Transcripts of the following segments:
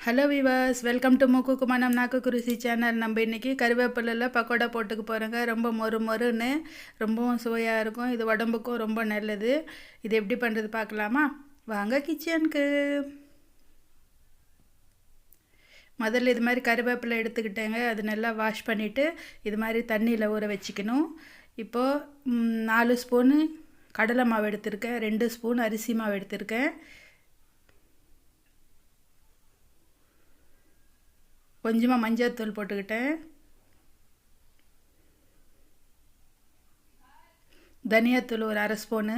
Hello Vilas, welcome to மூக்கு குமணம் நாக்கு குருசி channel. நம்ம இன்றைக்கி கருவேப்பிலையில் பக்கோடா போட்டுக்க போகிறோங்க. ரொம்ப மொறு மொறுன்னு ரொம்பவும் சுவையாக இருக்கும். இது உடம்புக்கும் ரொம்ப நல்லது. இது எப்படி பண்ணுறது பார்க்கலாமா? வாங்க கிச்சனுக்கு. முதல்ல இது மாதிரி கருவேப்பிலை எடுத்துக்கிட்டேங்க. அது நல்லா வாஷ் பண்ணிவிட்டு இது மாதிரி தண்ணியில் ஊற வச்சுக்கணும். இப்போது 4 ஸ்பூனு கடலை மாவு எடுத்திருக்கேன், 2 ஸ்பூன் அரிசி மாவு எடுத்திருக்கேன், கொஞ்சமாக மஞ்சள் போட்டுக்கிட்டேன், தனியாத்தூள் ஒரு அரை ஸ்பூனு,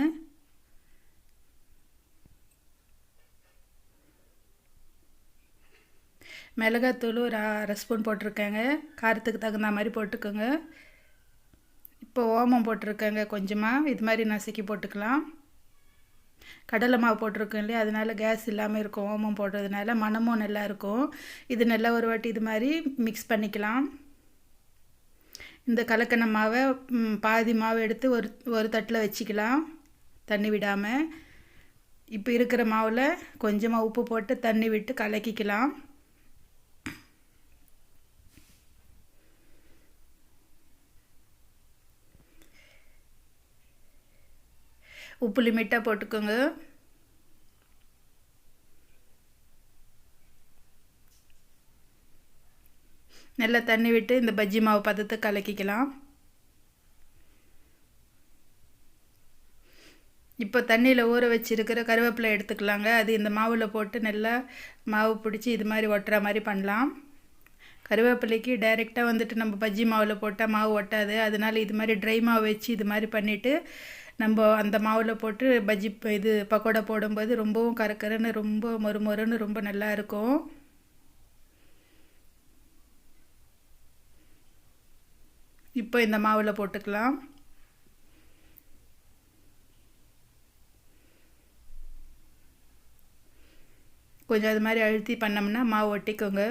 மிளகாத்தூள் ஒரு அரை ஸ்பூன் போட்டிருக்கேங்க. காரத்துக்கு தகுந்த மாதிரி போட்டுக்கோங்க. இப்போ ஓமம் போட்டிருக்கேங்க கொஞ்சமாக. இது மாதிரி நசுக்கி போட்டுக்கலாம். கடலை மாவு போட்டிருக்கோம் இல்லையா, அதனால கேஸ் இல்லாமல் இருக்கும். ஓமம் போடுறதுனால மணமும் நல்லா இருக்கும். இது நல்லா ஒரு வாட்டி இது மாதிரி மிக்ஸ் பண்ணிக்கலாம். இந்த கலக்கின மாவை பாதி மாவு எடுத்து ஒரு தட்டில் வச்சுக்கலாம், தண்ணி விடாமல். இப்போ இருக்கிற மாவில் கொஞ்சமாக உப்பு போட்டு தண்ணி விட்டு கலக்கிக்கலாம். உப்பு லிமிட்டாக போட்டுக்கோங்க. நல்லா தண்ணி விட்டு இந்த பஜ்ஜி மாவு பதத்தை கலக்கிக்கலாம். இப்போ தண்ணியில் ஊற வச்சுருக்கிற கருவேப்பிலை எடுத்துக்கலாங்க. அது இந்த மாவில் போட்டு நல்லா மாவு பிடிச்சி இது மாதிரி ஒட்டுற மாதிரி பண்ணலாம். கருவேப்பிலைக்கு டைரெக்டாக வந்துட்டு நம்ம பஜ்ஜி மாவில் போட்டால் மாவு ஒட்டாது. அதனால் இது மாதிரி ட்ரை மாவு வச்சு இது மாதிரி பண்ணிவிட்டு நம்ம அந்த மாவில் போட்டு பஜ்ஜி இது பக்கோடா போடும்போது ரொம்பவும் கரக்கரன்னு ரொம்ப மொறுமொறுன்னு ரொம்ப நல்லா இருக்கும். இப்போ இந்த மாவில் போட்டுக்கலாம். கொஞ்சம் அது மாதிரி அழுத்தி பண்ணோம்னா மாவு ஒட்டிக்கோங்க.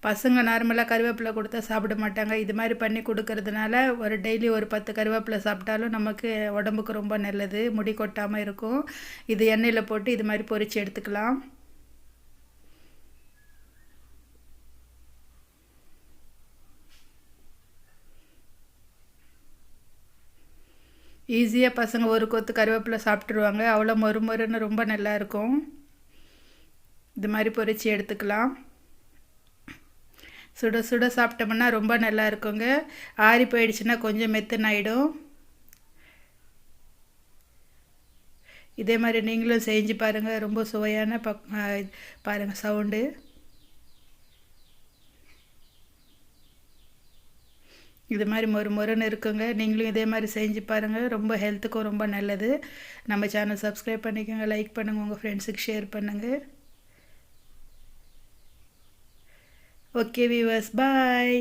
பசங்க நார்மலாக கருவேப்பிலை கொடுத்தா சாப்பிட மாட்டாங்க. இது மாதிரி பண்ணி கொடுக்கறதுனால ஒரு டெய்லி ஒரு 10 கருவேப்பிலை சாப்பிட்டாலும் நமக்கு உடம்புக்கு ரொம்ப நல்லது, முடி கொட்டாமல் இருக்கும். இது எண்ணெயில் போட்டு இது மாதிரி பொரித்து எடுத்துக்கலாம். ஈஸியாக பசங்க ஒரு கொத்து கருவேப்பிலை சாப்பிட்ருவாங்க. அவ்வளோ மொறுமொறுன்னு ரொம்ப நல்லா இருக்கும். இது மாதிரி பொரித்து எடுத்துக்கலாம். சுட சுட சாப்பிட்டோம்னா ரொம்ப நல்லா இருக்குங்க. ஆறி போயிடுச்சுன்னா கொஞ்சம் மெத்துன்னு ஆகிடும். இதே மாதிரி நீங்களும் செஞ்சு பாருங்கள். ரொம்ப சுவையான பாருங்கள் சவுண்டு. இது மாதிரி மொறுன்னு இருக்குங்க. நீங்களும் இதே மாதிரி செஞ்சு பாருங்கள். ரொம்ப ஹெல்த்துக்கும் ரொம்ப நல்லது. நம்ம சேனல் சப்ஸ்கிரைப் பண்ணிக்கோங்க, லைக் பண்ணுங்கள், உங்கள் ஃப்ரெண்ட்ஸுக்கு ஷேர் பண்ணுங்கள். ஓகே வியூவர்ஸ், பாய்.